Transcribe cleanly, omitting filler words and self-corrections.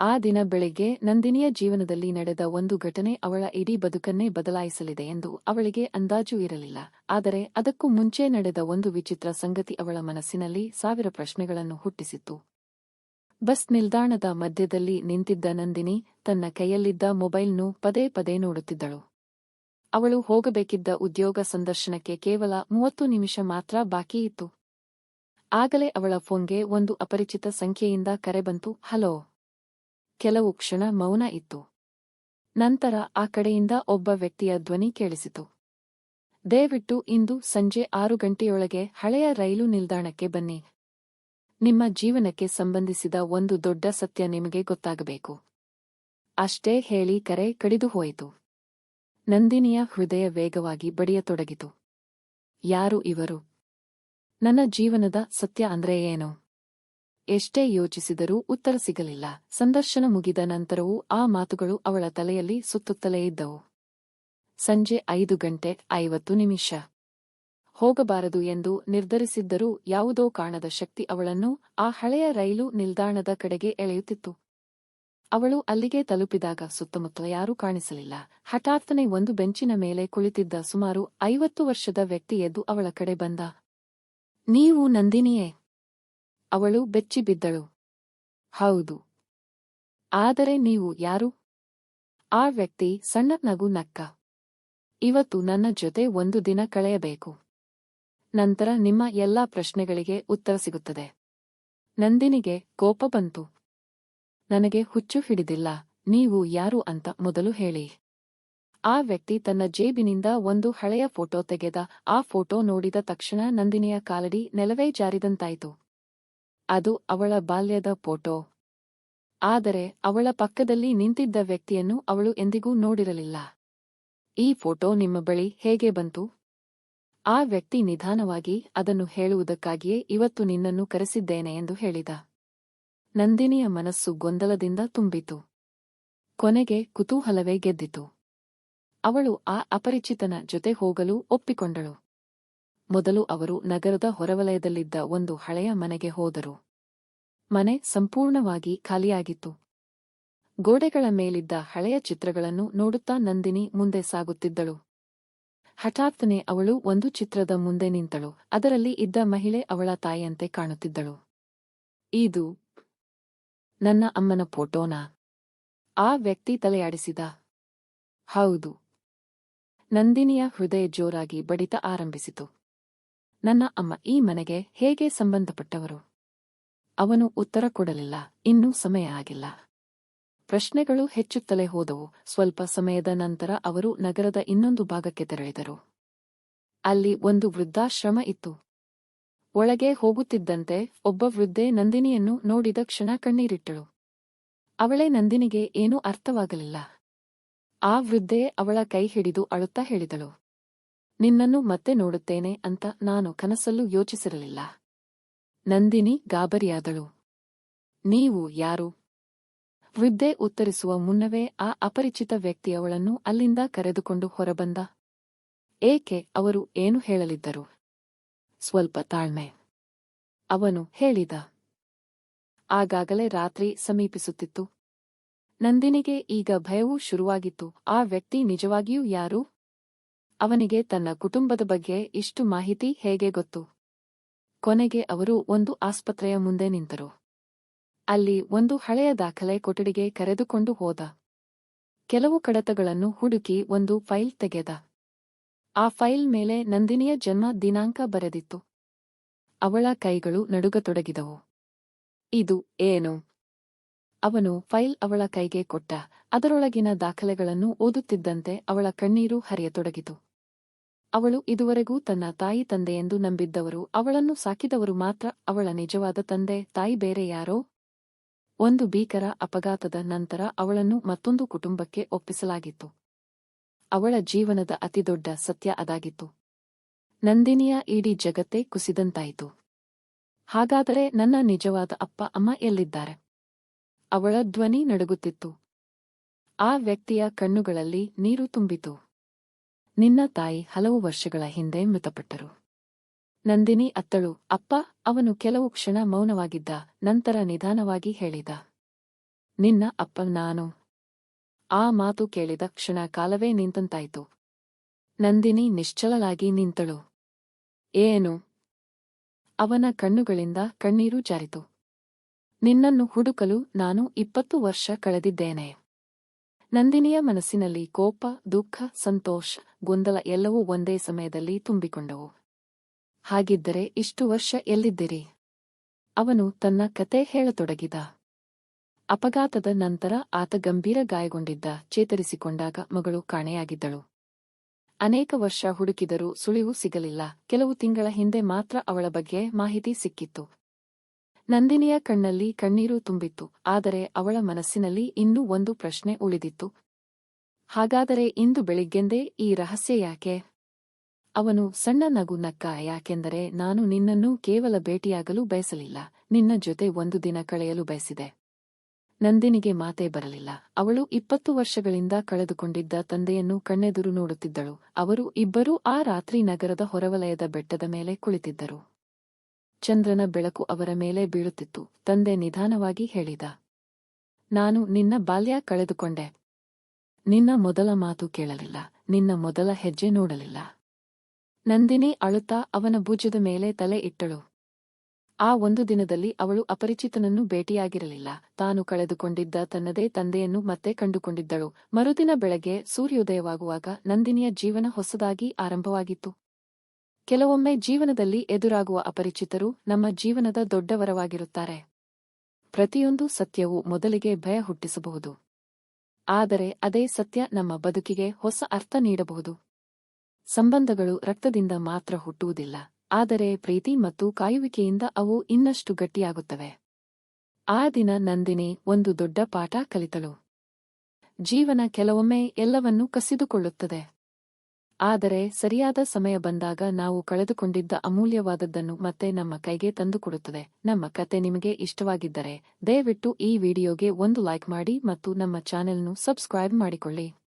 ಆ ದಿನ ಬೆಳಿಗ್ಗೆ ನಂದಿನಿಯ ಜೀವನದಲ್ಲಿ ನಡೆದ ಒಂದು ಘಟನೆ ಅವಳ ಇಡೀ ಬದುಕನ್ನೇ ಬದಲಾಯಿಸಲಿದೆ ಎಂದು ಅವಳಿಗೆ ಅಂದಾಜು ಇರಲಿಲ್ಲ. ಆದರೆ ಅದಕ್ಕೂ ಮುಂಚೆ ನಡೆದ ಒಂದು ವಿಚಿತ್ರ ಸಂಗತಿ ಅವಳ ಮನಸ್ಸಿನಲ್ಲಿ ಸಾವಿರ ಪ್ರಶ್ನೆಗಳನ್ನು ಹುಟ್ಟಿಸಿತ್ತು. ಬಸ್ ನಿಲ್ದಾಣದ ಮಧ್ಯದಲ್ಲಿ ನಿಂತಿದ್ದ ನಂದಿನಿ ತನ್ನ ಕೈಯಲ್ಲಿದ್ದ ಮೊಬೈಲ್ನು ಪದೇ ಪದೇ ನೋಡುತ್ತಿದ್ದಳು. ಅವಳು ಹೋಗಬೇಕಿದ್ದ ಉದ್ಯೋಗ ಸಂದರ್ಶನಕ್ಕೆ ಕೇವಲ 30 ನಿಮಿಷ ಮಾತ್ರ ಬಾಕಿಯಿತ್ತು. ಆಗಲೇ ಅವಳ ಫೋನ್ಗೆ ಒಂದು ಅಪರಿಚಿತ ಸಂಖ್ಯೆಯಿಂದ ಕರೆ ಬಂತು. ಹಲೋ. ಕೆಲವು ಕ್ಷಣ ಮೌನ ಇತ್ತು. ನಂತರ ಆ ಕಡೆಯಿಂದ ಒಬ್ಬ ವ್ಯಕ್ತಿಯ ಧ್ವನಿ ಕೇಳಿಸಿತು. ದಯವಿಟ್ಟು ಇಂದು ಸಂಜೆ 6 ಗಂಟೆಯೊಳಗೆ ಹಳೆಯ ರೈಲು ನಿಲ್ದಾಣಕ್ಕೆ ಬನ್ನಿ. ನಿಮ್ಮ ಜೀವನಕ್ಕೆ ಸಂಬಂಧಿಸಿದ ಒಂದು ದೊಡ್ಡ ಸತ್ಯ ನಿಮಗೆ ಗೊತ್ತಾಗಬೇಕು. ಅಷ್ಟೇ ಹೇಳಿ ಕರೆ ಕಡಿದು ಹೋಯಿತು. ನಂದಿನಿಯ ಹೃದಯ ವೇಗವಾಗಿ ಬಡಿಯತೊಡಗಿತು. ಯಾರು ಇವರು? ನನ್ನ ಜೀವನದ ಸತ್ಯ ಅಂದ್ರೆ ಏನು? ಎಷ್ಟೇ ಯೋಚಿಸಿದರೂ ಉತ್ತರ ಸಿಗಲಿಲ್ಲ. ಸಂದರ್ಶನ ಮುಗಿದ ನಂತರವೂ ಆ ಮಾತುಗಳು ಅವಳ ತಲೆಯಲ್ಲಿ ಸುತ್ತುತ್ತಲೇ ಇದ್ದವು. ಸಂಜೆ 5:50 ಹೋಗಬಾರದು ಎಂದು ನಿರ್ಧರಿಸಿದ್ದರೂ ಯಾವುದೋ ಕಾಣದ ಶಕ್ತಿ ಅವಳನ್ನು ಆ ಹಳೆಯ ರೈಲು ನಿಲ್ದಾಣದ ಕಡೆಗೆ ಎಳೆಯುತ್ತಿತ್ತು. ಅವಳು ಅಲ್ಲಿಗೆ ತಲುಪಿದಾಗ ಸುತ್ತಮುತ್ತ ಯಾರೂ ಕಾಣಿಸಲಿಲ್ಲ. ಹಠಾತ್ತನೆ ಒಂದು ಬೆಂಚಿನ ಮೇಲೆ ಕುಳಿತಿದ್ದ ಸುಮಾರು 50 ವರ್ಷದ ವ್ಯಕ್ತಿ ಎದ್ದು ಅವಳ ಕಡೆ ಬಂದ. ನೀವು ನಂದಿನಿಯೇ? ಅವಳು ಬೆಚ್ಚಿಬಿದ್ದಳು. ಹೌದು. ಆದರೆ ನೀವು ಯಾರು? ಆ ವ್ಯಕ್ತಿ ಸಣ್ಣ ನಗು ನಕ್ಕ. ಇವತ್ತು ನನ್ನ ಜೊತೆ ಒಂದು ದಿನ ಕಳೆಯಬೇಕು. ನಂತರ ನಿಮ್ಮ ಎಲ್ಲಾ ಪ್ರಶ್ನೆಗಳಿಗೆ ಉತ್ತರ ಸಿಗುತ್ತದೆ. ನಂದಿನಿಗೆ ಕೋಪ ಬಂತು. ನನಗೆ ಹುಚ್ಚು ಹಿಡಿದಿಲ್ಲ. ನೀವು ಯಾರು ಅಂತ ಮೊದಲು ಹೇಳಿ. ಆ ವ್ಯಕ್ತಿ ತನ್ನ ಜೇಬಿನಿಂದ ಒಂದು ಹಳೆಯ ಫೋಟೋ ತೆಗೆದ. ಆ ಫೋಟೋ ನೋಡಿದ ತಕ್ಷಣ ನಂದಿನಿಯ ಕಾಲಡಿ ನೆಲವೇ ಜಾರಿದಂತಾಯಿತು. ಅದು ಅವಳ ಬಾಲ್ಯದ ಫೋಟೋ. ಆದರೆ ಅವಳ ಪಕ್ಕದಲ್ಲಿ ನಿಂತಿದ್ದ ವ್ಯಕ್ತಿಯನ್ನು ಅವಳು ಎಂದಿಗೂ ನೋಡಿರಲಿಲ್ಲ. ಈ ಫೋಟೋ ನಿಮ್ಮ ಬಳಿ ಹೇಗೆ ಬಂತು? ಆ ವ್ಯಕ್ತಿ ನಿಧಾನವಾಗಿ ಅದನ್ನು ಹೇಳುವುದಕ್ಕಾಗಿಯೇ ಇವತ್ತು ನಿನ್ನನ್ನು ಕರೆಸಿದ್ದೇನೆ ಎಂದು ಹೇಳಿದ. ನಂದಿನಿಯ ಮನಸ್ಸು ಗೊಂದಲದಿಂದ ತುಂಬಿತು. ಕೊನೆಗೆ ಕುತೂಹಲವೇ ಗೆದ್ದಿತು. ಅವಳು ಆ ಅಪರಿಚಿತನ ಜೊತೆ ಹೋಗಲು ಒಪ್ಪಿಕೊಂಡಳು. ಮೊದಲು ಅವರು ನಗರದ ಹೊರವಲಯದಲ್ಲಿದ್ದ ಒಂದು ಹಳೆಯ ಮನೆಗೆ ಹೋದರು. ಮನೆ ಸಂಪೂರ್ಣವಾಗಿ ಖಾಲಿಯಾಗಿತ್ತು. ಗೋಡೆಗಳ ಮೇಲಿದ್ದ ಹಳೆಯ ಚಿತ್ರಗಳನ್ನು ನೋಡುತ್ತಾ ನಂದಿನಿ ಮುಂದೆ ಸಾಗುತ್ತಿದ್ದಳು. ಹಠಾತ್ತನೆ ಅವಳು ಒಂದು ಚಿತ್ರದ ಮುಂದೆ ನಿಂತಳು. ಅದರಲ್ಲಿ ಇದ್ದ ಮಹಿಳೆ ಅವಳ ತಾಯಿಯಂತೆ ಕಾಣುತ್ತಿದ್ದಳು. ಇದು ನನ್ನ ಅಮ್ಮನ ಫೋಟೋನಾ? ಆ ವ್ಯಕ್ತಿ ತಲೆಯಾಡಿಸಿದ. ಹೌದು. ನಂದಿನಿಯ ಹೃದಯ ಜೋರಾಗಿ ಬಡಿತ ಆರಂಭಿಸಿತು. ನನ್ನ ಅಮ್ಮ ಈ ಮನೆಗೆ ಹೇಗೆ ಸಂಬಂಧಪಟ್ಟವರು? ಅವನು ಉತ್ತರ ಕೊಡಲಿಲ್ಲ. ಇನ್ನೂ ಸಮಯ ಆಗಿಲ್ಲ. ಪ್ರಶ್ನೆಗಳು ಹೆಚ್ಚುತ್ತಲೇ ಹೋದವು. ಸ್ವಲ್ಪ ಸಮಯದ ನಂತರ ಅವರು ನಗರದ ಇನ್ನೊಂದು ಭಾಗಕ್ಕೆ ತೆರಳಿದರು. ಅಲ್ಲಿ ಒಂದು ವೃದ್ಧಾಶ್ರಮ ಇತ್ತು. ಒಳಗೆ ಹೋಗುತ್ತಿದ್ದಂತೆ ಒಬ್ಬ ವೃದ್ಧೆ ನಂದಿನಿಯನ್ನು ನೋಡಿದ ಕ್ಷಣ ಕಣ್ಣೀರಿಟ್ಟಳು. ಅವಳೇ ನಂದಿನಿಗೆ ಏನೂ ಅರ್ಥವಾಗಲಿಲ್ಲ. ಆ ವೃದ್ಧೆ ಅವಳ ಕೈ ಹಿಡಿದು ಅಳುತ್ತಾ ಹೇಳಿದಳು. ನಿನ್ನನ್ನು ಮತ್ತೆ ನೋಡುತ್ತೇನೆ ಅಂತ ನಾನು ಕನಸಲ್ಲೂ ಯೋಚಿಸಿರಲಿಲ್ಲ. ನಂದಿನಿ ಗಾಬರಿಯಾದಳು. ನೀವು ಯಾರು? ವೃದ್ಧೆ ಉತ್ತರಿಸುವ ಮುನ್ನವೇ ಆ ಅಪರಿಚಿತ ವ್ಯಕ್ತಿ ಅವಳನ್ನು ಅಲ್ಲಿಂದ ಕರೆದುಕೊಂಡು ಹೊರಬಂದ. ಏಕೆ? ಅವರು ಏನು ಹೇಳಲಿದ್ದರು? ಸ್ವಲ್ಪ ತಾಳ್ಮೆ. ಅವನು ಹೇಳಿದ. ಆಗಾಗಲೇ ರಾತ್ರಿ ಸಮೀಪಿಸುತ್ತಿತ್ತು. ನಂದಿನಿಗೆ ಈಗ ಭಯವೂ ಶುರುವಾಗಿತ್ತು. ಆ ವ್ಯಕ್ತಿ ನಿಜವಾಗಿಯೂ ಯಾರು? ಅವನಿಗೆ ತನ್ನ ಕುಟುಂಬದ ಬಗ್ಗೆ ಇಷ್ಟು ಮಾಹಿತಿ ಹೇಗೆ ಗೊತ್ತು? ಕೊನೆಗೆ ಅವರು ಒಂದು ಆಸ್ಪತ್ರೆಯ ಮುಂದೆ ನಿಂತರು. ಅಲ್ಲಿ ಒಂದು ಹಳೆಯ ದಾಖಲೆ ಕೊಠಡಿಗೆ ಕರೆದುಕೊಂಡು ಹೋದ. ಕೆಲವು ಕಡತಗಳನ್ನು ಹುಡುಕಿ ಒಂದು ಫೈಲ್ ತೆಗೆದ. ಆ ಫೈಲ್ ಮೇಲೆ ನಂದಿನಿಯ ಜನ್ಮ ದಿನಾಂಕ ಬರೆದಿತ್ತು. ಅವಳ ಕೈಗಳು ನಡುಗತೊಡಗಿದವು. ಇದು ಏನು? ಅವನು ಫೈಲ್ ಅವಳ ಕೈಗೆ ಕೊಟ್ಟ. ಅದರೊಳಗಿನ ದಾಖಲೆಗಳನ್ನು ಓದುತ್ತಿದ್ದಂತೆ ಅವಳ ಕಣ್ಣೀರು ಹರಿಯತೊಡಗಿತು. ಅವಳು ಇದುವರೆಗೂ ತನ್ನ ತಾಯಿ ತಂದೆಯೆಂದು ನಂಬಿದ್ದವರು, ಅವಳನ್ನು ಸಾಕಿದವರು ಮಾತ್ರ ಅವಳ ನಿಜವಾದ ತಂದೆ ತಾಯಿ ಬೇರೆ ಯಾರೋ? ಒಂದು ಭೀಕರ ಅಪಘಾತದ ನಂತರ ಅವಳನ್ನು ಮತ್ತೊಂದು ಕುಟುಂಬಕ್ಕೆ ಒಪ್ಪಿಸಲಾಗಿತ್ತು. ಅವಳ ಜೀವನದ ಅತಿದೊಡ್ಡ ಸತ್ಯ ಅದಾಗಿತ್ತು. ನಂದಿನಿಯ ಇಡೀ ಜಗತ್ತೇ ಕುಸಿದಂತಾಯಿತು. ಹಾಗಾದರೆ ನನ್ನ ನಿಜವಾದ ಅಪ್ಪ ಅಮ್ಮ ಎಲ್ಲಿದ್ದಾರೆ? ಅವಳ ಧ್ವನಿ ನಡುಗುತ್ತಿತ್ತು. ಆ ವ್ಯಕ್ತಿಯ ಕಣ್ಣುಗಳಲ್ಲಿ ನೀರು ತುಂಬಿತು. ನಿನ್ನ ತಾಯಿ ಹಲವು ವರ್ಷಗಳ ಹಿಂದೆ ಮೃತಪಟ್ಟರು. ನಂದಿನಿ ಅತ್ತಳು. ಅಪ್ಪ? ಅವನು ಕೆಲವು ಕ್ಷಣ ಮೌನವಾಗಿದ್ದ. ನಂತರ ನಿಧಾನವಾಗಿ ಹೇಳಿದ. ನಿನ್ನ ಅಪ್ಪ ನಾನು. ಆ ಮಾತು ಕೇಳಿದ ಕ್ಷಣ ಕಾಲವೇ ನಿಂತಂತಾಯ್ತು. ನಂದಿನಿ ನಿಶ್ಚಲಳಾಗಿ ನಿಂತಳು. ಏನು? ಅವನ ಕಣ್ಣುಗಳಿಂದ ಕಣ್ಣೀರು ಜಾರಿತು. ನಿನ್ನನ್ನು ಹುಡುಕಲು ನಾನು 20 ವರ್ಷ ಕಳೆದಿದ್ದೇನೆ. ನಂದಿನಿಯ ಮನಸ್ಸಿನಲ್ಲಿ ಕೋಪ, ದುಃಖ, ಸಂತೋಷ, ಗೊಂದಲ ಎಲ್ಲವೂ ಒಂದೇ ಸಮಯದಲ್ಲಿ ತುಂಬಿಕೊಂಡವು. ಹಾಗಿದ್ದರೆ ಇಷ್ಟು ವರ್ಷ ಎಲ್ಲಿದ್ದಿರಿ? ಅವನು ತನ್ನ ಕತೆ ಹೇಳತೊಡಗಿದ. ಅಪಘಾತದ ನಂತರ ಆತ ಗಂಭೀರ ಗಾಯಗೊಂಡಿದ್ದ. ಚೇತರಿಸಿಕೊಂಡಾಗ ಮಗಳು ಕಾಣೆಯಾಗಿದ್ದಳು. ಅನೇಕ ವರ್ಷ ಹುಡುಕಿದರೂ ಸುಳಿವು ಸಿಗಲಿಲ್ಲ. ಕೆಲವು ತಿಂಗಳ ಹಿಂದೆ ಮಾತ್ರ ಅವಳ ಬಗ್ಗೆ ಮಾಹಿತಿ ಸಿಕ್ಕಿತ್ತು. ನಂದಿನಿಯ ಕಣ್ಣಲ್ಲಿ ಕಣ್ಣೀರು ತುಂಬಿತ್ತು. ಆದರೆ ಅವಳ ಮನಸ್ಸಿನಲ್ಲಿ ಇನ್ನೂ ಒಂದು ಪ್ರಶ್ನೆ ಉಳಿದಿತ್ತು. ಹಾಗಾದರೆ ಇಂದು ಬೆಳಿಗ್ಗೆಂದೇ ಈ ರಹಸ್ಯ ಯಾಕೆ? ಅವನು ಸಣ್ಣ ನಗು ನಕ್ಕ. ಯಾಕೆಂದರೆ ನಾನು ನಿನ್ನನ್ನು ಕೇವಲ ಭೇಟಿಯಾಗಲು ಬಯಸಲಿಲ್ಲ, ನಿನ್ನ ಜೊತೆ ಒಂದು ದಿನ ಕಳೆಯಲು ಬಯಸಿದೆ. ನಂದಿನಿಗೆ ಮಾತೇ ಬರಲಿಲ್ಲ. ಅವಳು 20 ವರ್ಷಗಳಿಂದ ಕಳೆದುಕೊಂಡಿದ್ದ ತಂದೆಯನ್ನು ಕಣ್ಣೆದುರು ನೋಡುತ್ತಿದ್ದಳು. ಅವರು ಇಬ್ಬರೂ ಆ ರಾತ್ರಿ ನಗರದ ಹೊರವಲಯದ ಬೆಟ್ಟದ ಮೇಲೆ ಕುಳಿತಿದ್ದರು. ಚಂದ್ರನ ಬೆಳಕು ಅವರ ಮೇಲೆ ಬೀಳುತ್ತಿತ್ತು. ತಂದೆ ನಿಧಾನವಾಗಿ ಹೇಳಿದ, ನಾನು ನಿನ್ನ ಬಾಲ್ಯ ಕಳೆದುಕೊಂಡೆ. ನಿನ್ನ ಮೊದಲ ಮಾತು ಕೇಳಲಿಲ್ಲ, ನಿನ್ನ ಮೊದಲ ಹೆಜ್ಜೆ ನೋಡಲಿಲ್ಲ. ನಂದಿನಿ ಅಳುತ್ತಾ ಅವನ ಭುಜದ ಮೇಲೆ ತಲೆ ಇಟ್ಟಳು. ಆ ಒಂದು ದಿನದಲ್ಲಿ ಅವಳು ಅಪರಿಚಿತನನ್ನು ಭೇಟಿಯಾಗಿರಲಿಲ್ಲ. ತಾನು ಕಳೆದುಕೊಂಡಿದ್ದ ತನ್ನದೇ ತಂದೆಯನ್ನು ಮತ್ತೆ ಕಂಡುಕೊಂಡಿದ್ದಳು. ಮರುದಿನ ಬೆಳಗ್ಗೆ ಸೂರ್ಯೋದಯವಾಗುವಾಗ ನಂದಿನಿಯ ಜೀವನ ಹೊಸದಾಗಿ ಆರಂಭವಾಗಿತ್ತು. ಕೆಲವೊಮ್ಮೆ ಜೀವನದಲ್ಲಿ ಎದುರಾಗುವ ಅಪರಿಚಿತರು ನಮ್ಮ ಜೀವನದ ದೊಡ್ಡ ವರವಾಗಿರುತ್ತಾರೆ. ಪ್ರತಿಯೊಂದು ಸತ್ಯವೂ ಮೊದಲಿಗೆ ಭಯ ಹುಟ್ಟಿಸಬಹುದು. ಆದರೆ ಅದೇ ಸತ್ಯ ನಮ್ಮ ಬದುಕಿಗೆ ಹೊಸ ಅರ್ಥ ನೀಡಬಹುದು. ಸಂಬಂಧಗಳು ರಕ್ತದಿಂದ ಮಾತ್ರ ಹುಟ್ಟುವುದಿಲ್ಲ, ಆದರೆ ಪ್ರೀತಿ ಮತ್ತು ಕಾಯುವಿಕೆಯಿಂದ ಅವು ಇನ್ನಷ್ಟು ಗಟ್ಟಿಯಾಗುತ್ತವೆ. ಆ ದಿನ ನಂದಿನಿ ಒಂದು ದೊಡ್ಡ ಪಾಠ ಕಲಿತಳು. ಜೀವನ ಕೆಲವೊಮ್ಮೆ ಎಲ್ಲವನ್ನೂ ಕಸಿದುಕೊಳ್ಳುತ್ತದೆ. ಆದರೆ ಸರಿಯಾದ ಸಮಯ ಬಂದಾಗ ನಾವು ಕಳೆದುಕೊಂಡಿದ್ದ ಅಮೂಲ್ಯವಾದದ್ದನ್ನು ಮತ್ತೆ ನಮ್ಮ ಕೈಗೆ ತಂದುಕೊಡುತ್ತದೆ. ನಮ್ಮ ಕತೆ ನಿಮಗೆ ಇಷ್ಟವಾಗಿದ್ದರೆ ದಯವಿಟ್ಟು ಈ ವಿಡಿಯೋಗೆ ಒಂದು ಲೈಕ್ ಮಾಡಿ ಮತ್ತು ನಮ್ಮ ಚಾನೆಲ್ను ಸಬ್ಸ್ಕ್ರೈಬ್ ಮಾಡಿಕೊಳ್ಳಿ.